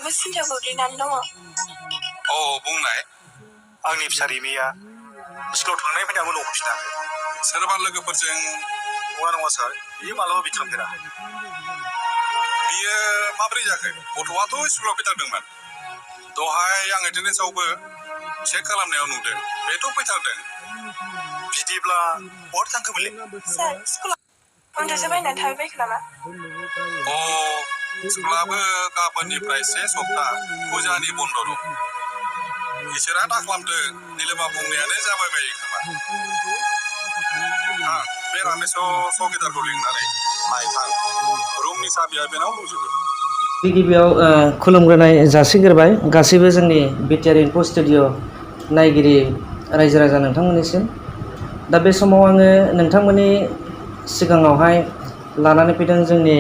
दाबो सिन्थायाव गोग्लैनानै दङ। औ बुंनाय आंनि फिसा रिमिया स्कुलाव थांनायनिफ्राय दाबो न'आव फैफिनाखै। सोरबा लोगोफोरजों नङा सार, बियो मालाबाबो थांफेरा। बियो माबोरै जाखो? गथ'आथ' स्कुलाव फैथारदोंमोन। दहाय आं एटेन्डेन्सआवबो चेक खालामनायाव नुदों, बेथ' फैथारदों। बिदिब्ला बहा थांखोमोनलै? सार, स्कुलाव उन्दुसो बायनानै थाबायबायखो नामा? स्कुलाबो गाबोननिफ्राय 1 सप्ता फुजानि बन्द' दं। इसोरा दा खालामदों, निलेमा बुंनायानो जाबाय बायो खोमा। बे रामेशआव चौकिदारखौ लिंनानै नायथां, रुमनि साबिया बेनाव दंजोबो। गिबियाव खुलुमग्रोनाय जासिग्रोबाय गासैबो जोंनि बिटिआर इनफो स्टुडिअ नायगिरि रायजो राजा नोंथांमोननिसिम। दा बे समाव आङो नोंथांमोननि सिगाङावहाय लानानै फैदों जोंनि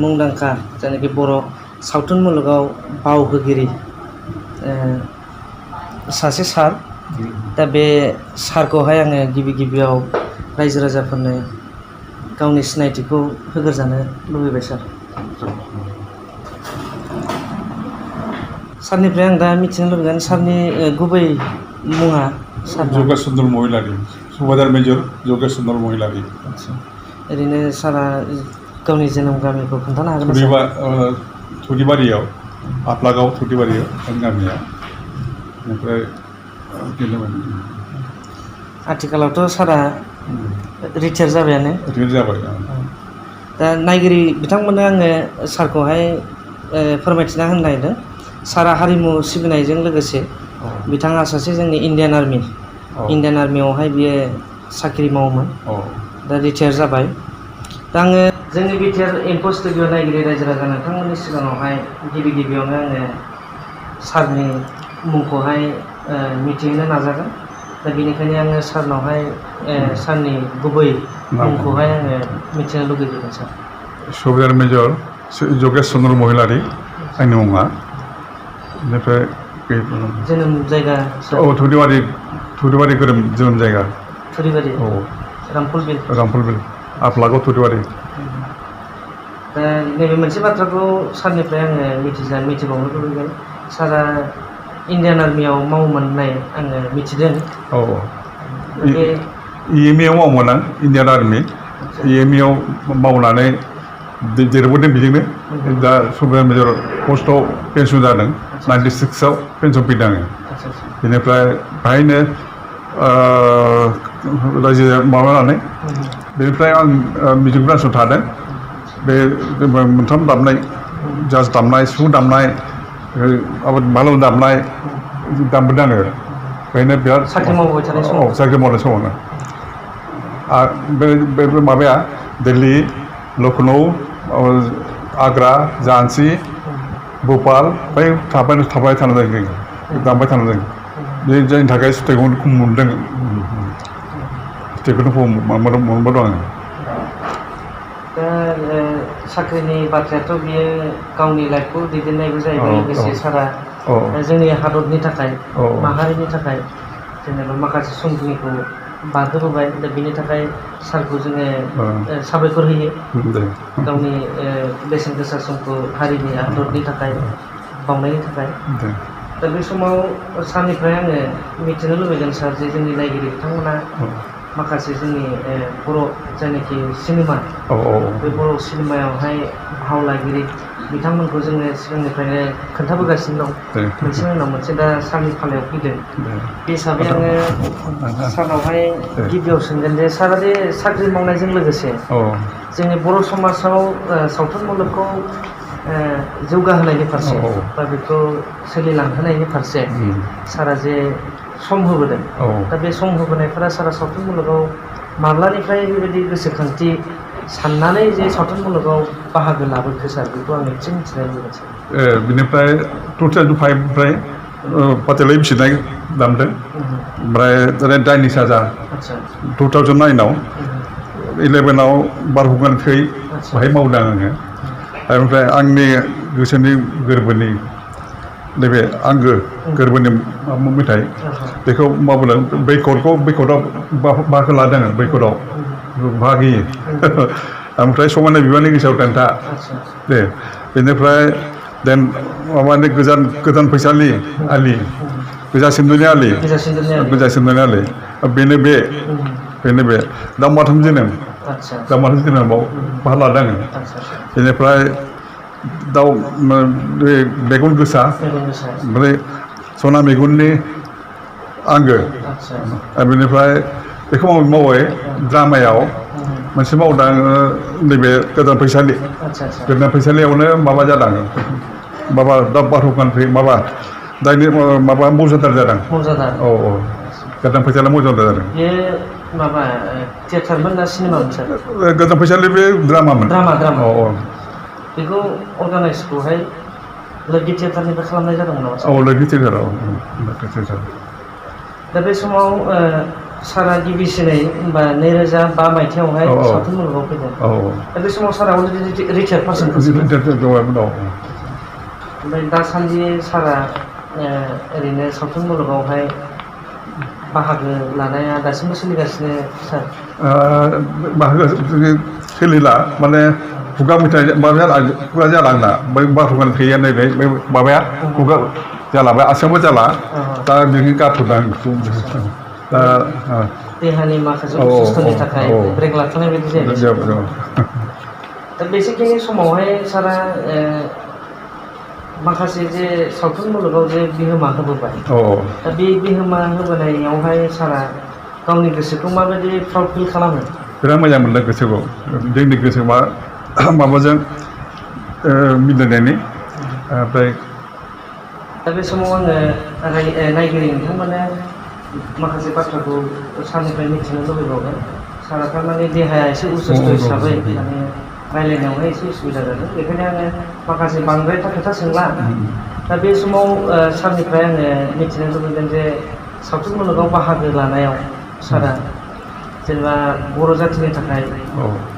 मुंदांखा जायनाखि बर' सावथुन मुलुगाव बावहोगिरि सासे सार। दा बे सारखौहाय आङो गिबियाव रायजो राजाफोरनो गावनि सिनायथिखौ होग्रोजानो लुबैबाय सार। सारनिफ्राय आं दा मिथिनो लुबैगोन सारनि गुबै मुङा। जगेश्वर महिलारी, सुबादार मेजर जगेश्वर महिलारी। ओरैनो सारा गावनि जोनोम गामिखौ खोन्थानो हागोन नामा? थुरिबारियाव, आफलागाव थुरिबारियाव आंनि गामिया। ओमफ्राय आथिखालावथ' सारा रिटायार जाबायानो। रिटायार जाबाय। दा नायगिरि बिथांमोननो आङो सारखौहाय फोरमायथिना होनो नागिरदों। सारा हारिमु सिबिनायजों लोगोसे बिथाङा सासे जोंनि इण्डियान आर्मियावहाय बियो साख्रि मावोमोन। दा रिटायार जाबाय। दा आङो जोंनि बिटिआर इनफो स्टुडिअ नायगिरि रायजो राजा नोंथांमोननि सिगाङावहाय गिबियावनो आङो सारनि मुंखौहाय मिथिहोनो नाजागोन। दा बेनिखायनो आङो सारनावहाय सारनि गुबै मुंखौहाय आङो मिथिनो लुगैदों सार। सुबादार मेजर जगेश्वर महिलारी आंनि मुङा। बेनिफ्राय जोनोम जायगा? थुरिबारि जोनोम जायगा। थुरिबारि? रामफलबिल आफलागाव थुरिबारि। दा नैबे मोनसे बाथ्राखौ सारनिफ्राय आङो मिथिबावनो लुबैगोन। सारा इण्डियान आर्मियाव मावोमोन होननाय आङो मिथिदों। EMA आव मावोमोन आं, इण्डियान आर्मि। EMA आव मावनानै देरबोदों बेजोंनो। दा सुबादार मेजर पस्टआव पेन्सन जादों। 96 आव पेन्सन फैदों आङो। बेनिफ्राय बाहायनो रायजो माबानानै बेनिफ्राय आं मिउजिक ब्रान्सआव थादों। बे मोनथाम दामनाय, जाज दामनाय, सिफुं दामनाय, भालु दामनाय दामबोदों आङो। बेखायनो बिराद साख्रि मावबाय थानाय समाव? साख्रि मावनाय समावनो। बे माबाया दिल्ली, लखनऊ, आग्रा, झान्सि, भपाल बै थाबाय थानाय जादों, दामबाय थानाय जादों। बे जायनि थाखाय सुथायखौ खम मोनदों, सुथायखौनो मोनबोदों आङो। दा साख्रिनि बाथ्रायाथ' बियो गावनि लाइफखौ दैदेननायबो जाहैबाय। लोगोसे सारा जोंनि हादरनि थाखाय, माहारिनि थाखाय जेनेबा माखासे समखिनिखौ बारहोबोबाय। दा बेनि थाखाय सारखौ जोङो साबायखर होयो। गावनि बेसेन गोसा समखौ हारिनि हादरनि थाखाय बावनायनि थाखाय। दा बे समाव सारनिफ्राय आङो मिथिनो लुबैदों सार, जे जोंनि नायगिरि बिथांमोना माखासे जोंनि बर' जायनाखि सिनेमा, बे बर' सिनेमायावहाय भाव लागिरि बिथांमोनखौ जोङो सिगांनिफ्रायनो खोन्थाबोगासिनो दं, मोनसेनि उनाव मोनसे। दा सारनि फालायाव फैदों। बे हिसाबै आङो सारनावहाय गिबियाव सोंगोन जे सारा दे साख्रि मावनायजों लोगोसे जोंनि बर' समाजाव सावथुन मुलुगखौ जौगाहोनायनि फारसे बा बेखौ सोलिलांहोनायनि फारसे सारा जे सम होबोदों, दा बे सम होबोनायफोरा सारा सावथुन मुलुगाव माब्लानिफ्राय बेबायदि गोसोखांथि साननानै जे सावथुन मुलुगाव बाहागो लाबोखो सार, बेखौ आं एसे मिथिनो लुबैदों। बिनिफ्राय 2005निफ्राय पाटेलै बिसिनाय दामदों। ओमफ्राय दाइनि साजा 2009आव 11आव बारहुंखानि थै बाहाय मावदों आङो। ओमफ्राय आंनि गोसोनि गोरबोनि नैबे आंगो गोरबोनि मेथाइ, बेखौ मावबोदों। बैकटआव बाहागो लादों आङो, बैकटआव बाहागो होयो। ओमफ्राय समायना बिबारनि गोसोआव खोन्था दे। बेनिफ्राय देन माबानि गोजान फैसालि आलि गोजा सिन्दुनि आलि बेनो बे दाउ माथाम जोनोम बाहा लादों आङो बेनिफ्राय दाउ मेगन गोसा ओमफ्राय सना मेगननि आंगो बेनिफ्राय बेखौ मावै ड्रामायाव मोनसे मावदों आङो नैबे गोदान फैसालियावनो माबा जादों माबा दा बाथौ कान्ट्रि माबा दायनि माबा मौजादार जादों औ गोदान फैसालिया मौजादार जादों माबा थियेटारमोन ना सिनेमामोन सार गोदान फैसालि बे ड्रामामोन ड्रामा बेखौ अर्गानाइजखौहाय लोगि थियेटारनिफ्राय खालामनाय जादोंमोन नामा औ लोगि थियेटाराव दा बे समाव सारा गिबिसिनै होनबा 2005 मायथाइयावहाय सावथुन मुलुगाव फैदों दा बे समाव सारा अलरेडि रिटायार्ड पार्सन ओमफ्राय दासान्दि सारा ओरैनो सावथुन मुलुगावहाय बाहागो लानाया दासिमबो सोलिगासिनो सार बाहागो सोलिला माने खुगा मेथाइ खुगा जाला आंना बै बाथौगान थैया नैबे माबाया खुगा जाला बे आसामावबो जाला दा बेखौ गारथ'दों दा देहानि माखासे असुस्थनि थाखाय ब्रेक लाथ'नाय बायदि जायो दा बेसिकलि समावहाय सारा माखासे जे सावथुन मुलुगाव जे बिहोमा होबोबाय दा बे बिहोमा होबोनायावहाय सारा गावनि गोसोखौ माबायदि प्राउड फिल खालामो बिराद मोजां मोनदों गोसोखौ जोंनि गोसो माबाजों मिलायनायनि ओमफ्राय दा बे समाव आङो नायगिरि नोंथांमोना माखासे बाथ्राखौ सारनिफ्राय मिथिनो लुबैबावगोन सारा थारमाने देहाया एसे उसुस्थ हिसाबै माने रायलायनायावहाय एसे उसुबिदा जादों बेखायनो आङो माखासे बांद्राय खोथा सोंला दा बे समाव सारनिफ्राय आङो मिथिनो लुबैदों जे सावथुन मुलुगाव बाहागो लानायाव सारा जेनेबा बर' जाथिनि थाखाय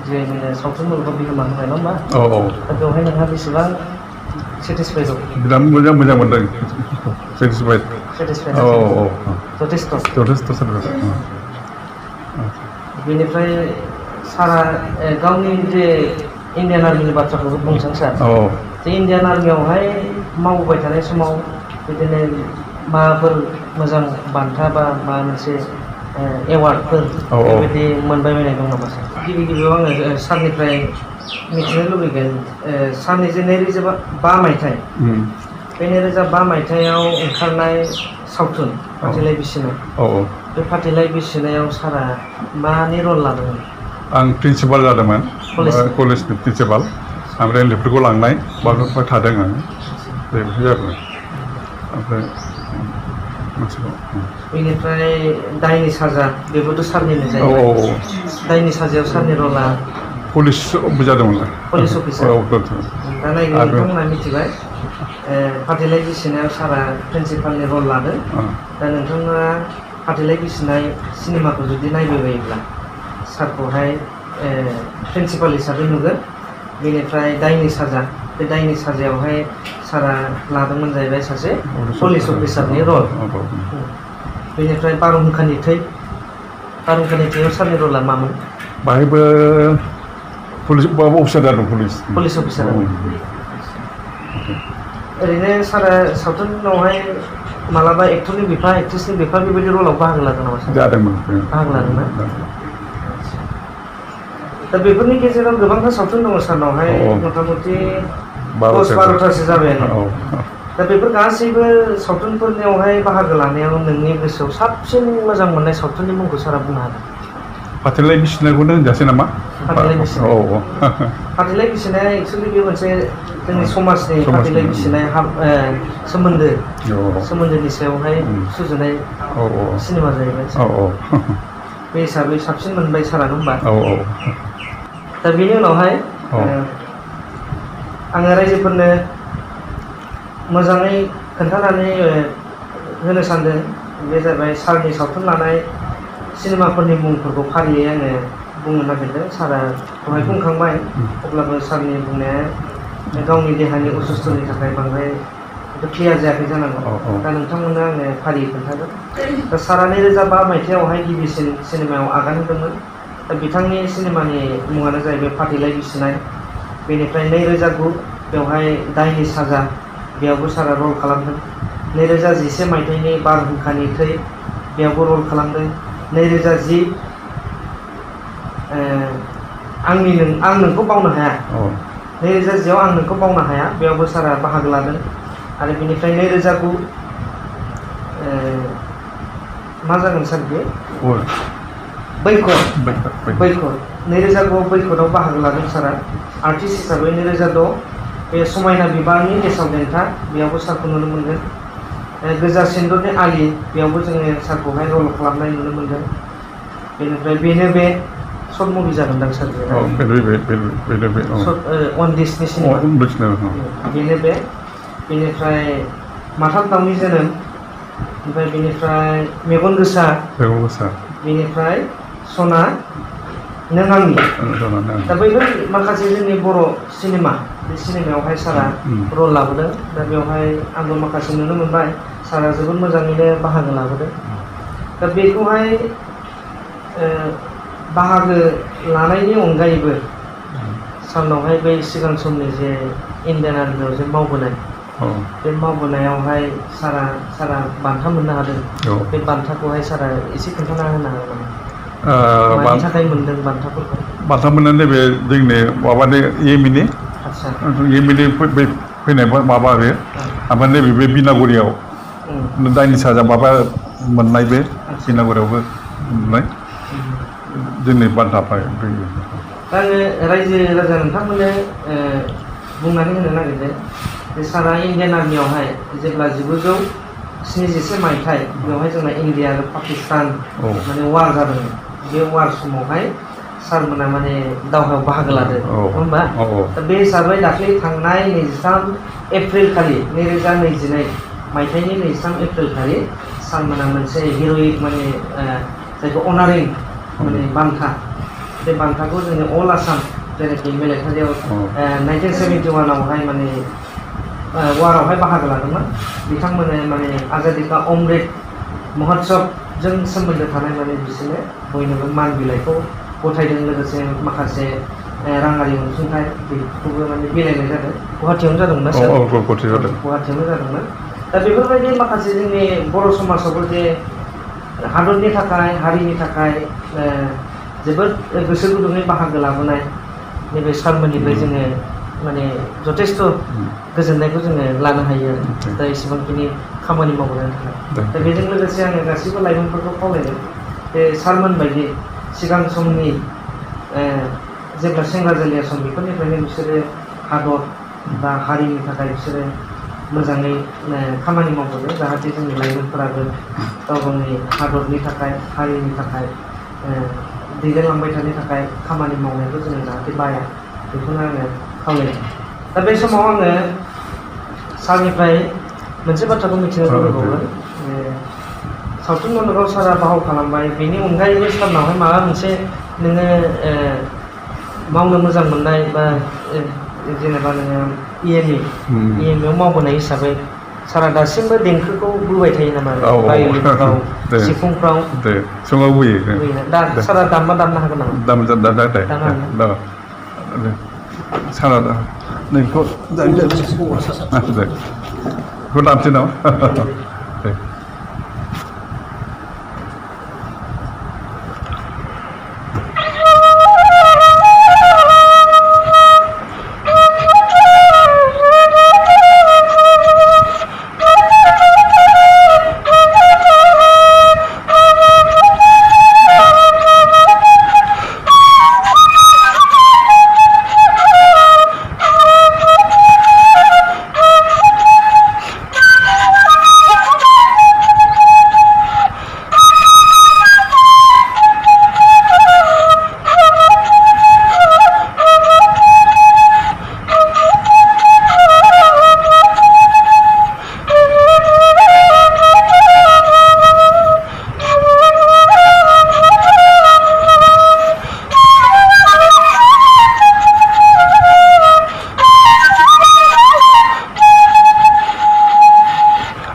जे सावथुन मुलुगाव बिहोमा होबाय नङा होमबा दा बेवहाय नोंहा बेसेबां सेटिसफाइड दं बिराद मोजां मोनदों सेटिसफाइड जथेस्थ बेनिफ्राय सारा गावनि जे इण्डियान आर्मिनि बाथ्राखौ बुंसां सार जे इण्डियान आर्मियावहाय मावबाय थानाय समाव बिदिनो माबाफोर मोजां बान्था बा माबा मोनसे एवार्डफोर बेबायदि मोनबाय बायनाय दं नामा सार गिबियाव आङो सारनिफ्राय मिथिनो लुबैगोन सारनि जे 2005 मायथाइ बे 2005 मायथाइयाव ओंखारनाय सावथुन फाथैलाइ बिसिनाय बे फाथैलाइ बिसिनायाव सारा मानि रल लादोंमोन आं प्रिन्सिपाल जादोंमोन कलेजनि प्रिन्सिपाल ओमफ्राय लेपटपखौ लांनाय बावहाय थादों आं बेबायदि जादों ओमफ्राय बेनिफ्राय दायनि साजा बेबोथ' सारनिनो जायो दायनि साजायाव सारनि रला पुलिस जादोंमोन पुलिस अफिसार दा नायगिरि नोंथांमोना मिथिबाय फाथैलाइ बिसिनायाव सारा प्रिन्सिपालनि रल लादों दा नोंथाङा फाथैलाइ बिसिनाय सिनेमाखौ जुदि नायबायोब्ला सारखौहाय प्रिन्सिपाल हिसाबै नुगोन बेनिफ्राय दायनि साजा बे दायनि साजायावहाय सारा लादोंमोन जाहैबाय सासे पुलिस अफिसारनि रल बेनिफ्राय बारहुंखानि थैयाव सारनि रला मामोन बाहायबो पुलिस अफिसार जादों पुलिस अफिसार ओरैनो सारा सावथुनावहाय मालाबा एक्टरनि बिफा एक्ट्रेसनि बिफा बेबायदि रलाव बाहागो लादों नामा सार जादोंमोन बाहागो लादोंना दा बेफोरनि गेजेराव गोबांथार सावथुन दङ सारनावहाय मथा मथि 10-12थासो जाबायानो दा बेफोर गासैबो सावथुनफोरनियावहाय बाहागो लानायाव नोंनि गोसोआव साबसिन मोजां मोननाय सावथुननि मुंखौ सारा बुंनो हागोन फाथैलाइ बिसिनायखौनो होनजासै नामा फाथैलाइ बिसिनाया एक्सुवेलि बे मोनसे जोंनि समाजनि फाथैलाइ बिसिनाय सोमोन्दोनि सायावहाय सुजुनाय सिनेमा जाहैबाय बे हिसाबै साबसिन मोनबाय सारानो होमबा दा बेनि उनावहाय आङो रायजोफोरनो मोजाङै खोन्थानानै होनो सानदों बे जाबाय सारनि सावथुन लानाय सिनेमाफोरनि मुंफोरखौ फारियै आङो बुंनो नागिरदों सारा दहाय बुंखांबाय अब्लाबो सारनि बुंनाया गावनि देहानि असुस्थनि थाखाय बांद्राय क्लियार जायाखै जानांगौ दा नोंथांमोननो आङो फारियै खोन्थागोन दा सारा 2005 मायथाइयावहाय गिबिसिन सिनेमायाव आगान होदोंमोन दा बिथांनि सिनेमानि मुङानो जाहैबाय फाथैलाइ बिसिनाय बेनिफ्राय 2009 बेवहाय दायनि साजा बेयावबो सारा रल खालामदों 2011 मायथाइनि बारहुंखानि थै बेयावबो रल खालामदों 2010 आं नोंखौ बावनो हाया 2010 आं नोंखौ बावनो हाया बेयावबो सारा बाहागो लादों आरो बेनिफ्राय 2009 मा जागोन सार बे बैखर 2009 बैखराव बाहागो लादों सारा आर्टिस्ट हिसाबै 2006 बे समायना बिबारनि गेसाव देन्था बेयावबो सारखौ नुनो मोनगोन गोजा सिन्दुरनि आलि बेयावबो जोङो सारखौहाय रल खालामनाय नुनो मोनदों बेनिफ्राय बेनो बे सर्ट मुभि जागोनदां सार अन डिसनि सिनेमा बेनो बे बेनिफ्राय माथाम दाउनि जोनोम ओमफ्राय बेनिफ्राय मेगन गोसा बेनिफ्राय सना नों आंनि दा बैफोर माखासे जोंनि बर' सिनेमा बे सिनेमायावहाय सारा रल लाबोदों दा बेवहाय आंबो माखासे नुनो मोनबाय सारा जोबोद मोजाङैनो बाहागो लाबोदों दा बेखौहाय बाहागो लानायनि अनगायैबो सारनावहाय बै सिगां समनि जे इण्डियान आर्मियाव जे मावबोनाय बे मावबोनायावहाय सारा बान्था मोननो हादों बे बान्थाखौहाय सारा एसे खोन्थाना होनो हागोन नामा मानि थाखाय मोनदों बान्थाफोरखौ बान्था मोननानै नैबे जोंनि माबानि एमइनि फैनाय माबा बे ओमफ्राय नैबे बे बिनागुरियाव दाइनि साजा माबा मोननाय बे बिनागुरियावबो मोननाय जोंनि बान्थाफ्रा आङो रायजो राजा नोंथांमोननो बुंनानै होनो नागिरदों जे सारा इण्डियान आर्मियावहाय जेब्ला 1971 मायथाइ बेवहाय जोंना इण्डिया आरो पाकिस्तान माने वार जादोंमोन बे वार समावहाय सारमोना माने दावहायाव बाहागो लादों नङा होमबा दा बे हिसाबै दाख्लै थांनाय 23 एप्रिल खालि 2022 मायथाइनि 23 एप्रिल खालि सारमोना मोनसे हिर'इक माने जायखौ अनारिं माने बान्था बे बान्थाखौ जोङो अल आसाम जेरैखि मिलिटारियाव 1971 आवहाय माने वारावहाय बाहागो लादोंमोन बिथांमोना माने आजादि का अमृत महोत्सबजों सोमोन्दो थानाय माने बिसोरनो बयनोबो मान बिलाइखौ गथायदों लोगोसे माखासे राङारि अनसुंथाइ बेखौबो माने बिलाइनाय जादों गुवाहाटियावनो जादोंमोन ना सार गुवाहाटियावनो जादोंमोन दा बेफोरबायदि माखासे जोंनि बर' समाजावबो जे हादरनि थाखाय हारिनि थाखाय जोबोद गोसो गुदुङै बाहागो लाबोनाय नैबे सारमोननिफ्राय जोङो माने जथेस्थ' गोजोननायखौ जोङो लानो हायो आरो दा एसेबांखिनि खामानि मावबोनायनि थाखाय दा बेजों लोगोसे आङो गासैबो लाइमोनफोरखौ खावलायदों बे सारमोन बायदि सिगां समनि जेब्ला सेंग्रा जालिया सम बेफोरनिफ्रायनो बिसोरो हादर बा हारिनि थाखाय बिसोरो मोजाङै खामानि मावबोदों जाहाथे जोंनि लाइमोनफोराबो गाव गावनि हादरनि थाखाय हारिनि थाखाय दैदेनलांबाय थानो थाखाय खामानि मावनायखौ जोङो जाहाथे बाया बेखौनो आङो खावलायदों दा बे समाव आङो सारनिफ्राय मोनसे बाथ्राखौ मिथिनो लुबैबावगोन सावथुन मुलुगाव सारा बाहाव खालामबाय बेनि अनगायैबो सारनावहाय माबा मोनसे नोङो मावनो मोजां मोननाय बा जेनेबा नोङो इएमआव मावबोनाय हिसाबै सारा दासिमबो देंखोखौ बोबाय थायो नामा बाय'लिनफ्राव सिफुंफ्राव सिफुङाव बोयो दा सारा दामनो हागोन नामा सारा नोंखौ दामसै नामा दे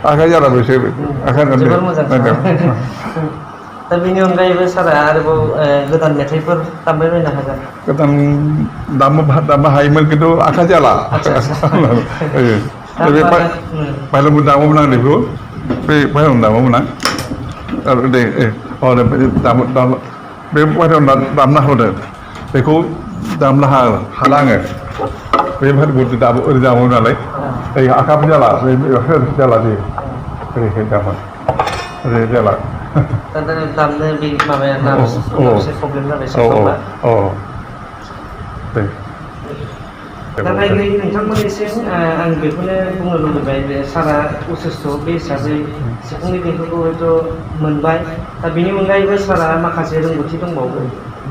आखाइ जाला बिसोर आखाइ जोबोर मोजां दा बेनि अनगायैबो सारा आरोबाव गोदान मेथाइफोर दामबायबायनो हागोन? गोदान दामनो हायोमोन खिन्थु आखाइ जाला बे बाहेरायाव दामोमोन आं बेखौ बे बाहेरायाव दामोमोन आं आरो दे बे बाहेरायाव दामना होदों बेखौ दामनो हाला आङो बे बाहेरायाव ओरै दामोमोन नालाय आखाइ जाला जाला दे ओरैहाय दामो ओरै जाला दामनो बे माबाया एसे प्रब्लेम जाबाय सावबा दा नायग्राय नोंथांमोननिसिम आं बेखौनो बुंनो लुबैबाय जे सारा उसुस्थ बे हिसाबै सिफुंनि देंखोखौ हयथ' मोनबाय दा बेनि अनगायैबो सारा माखासे रोंगौथि दंबावो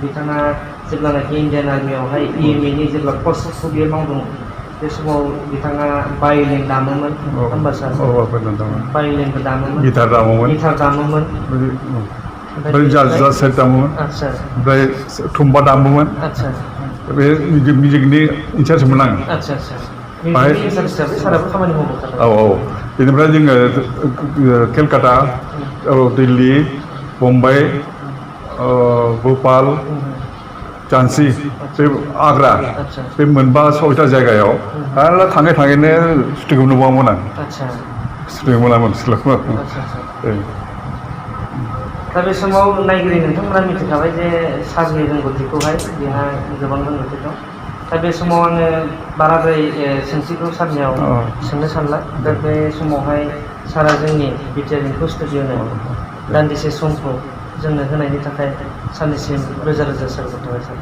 बिथाङा जेब्लानाखि इण्डियान आर्मियावहाय EMA जेब्ला कर्सखौ बियो मावदों बे समाव बिथाङा भायलिन दामोमोन होमबा सार भायलिनबो दामोमोन गिटार दामोमोन ओमफ्राय ओमफ्राय थुम्बा दामोमोन बे मिउजिकनि इन्चार्जमोन आं बेनिफ्राय जोङो केलकाता दिल्ली मुम्बाइ भोपाल झान्सि बे आग्रा बे मोनबा 6टा जायगायाव आरो थाङैनो स्टुडिअ नुबावामोन आं स्टुडिअ मोनामोन दा बे समाव नायगिरि नोंथांमोना मिथिखाबाय जे सारनि रोंगौथिखौहाय बेहा गोबां रोंगौथि दं दा बे समाव आङो बाराद्राय सोंथिखौ सारनियाव सोंनो सानला दा बे समावहाय सारा जोंनि बिटिआर इनफो स्टुडिअनो दान्दिसे समखौ जोंनो होनायनि थाखाय सारनिसिम रोजा रोजा साबायखर थाबाय सार।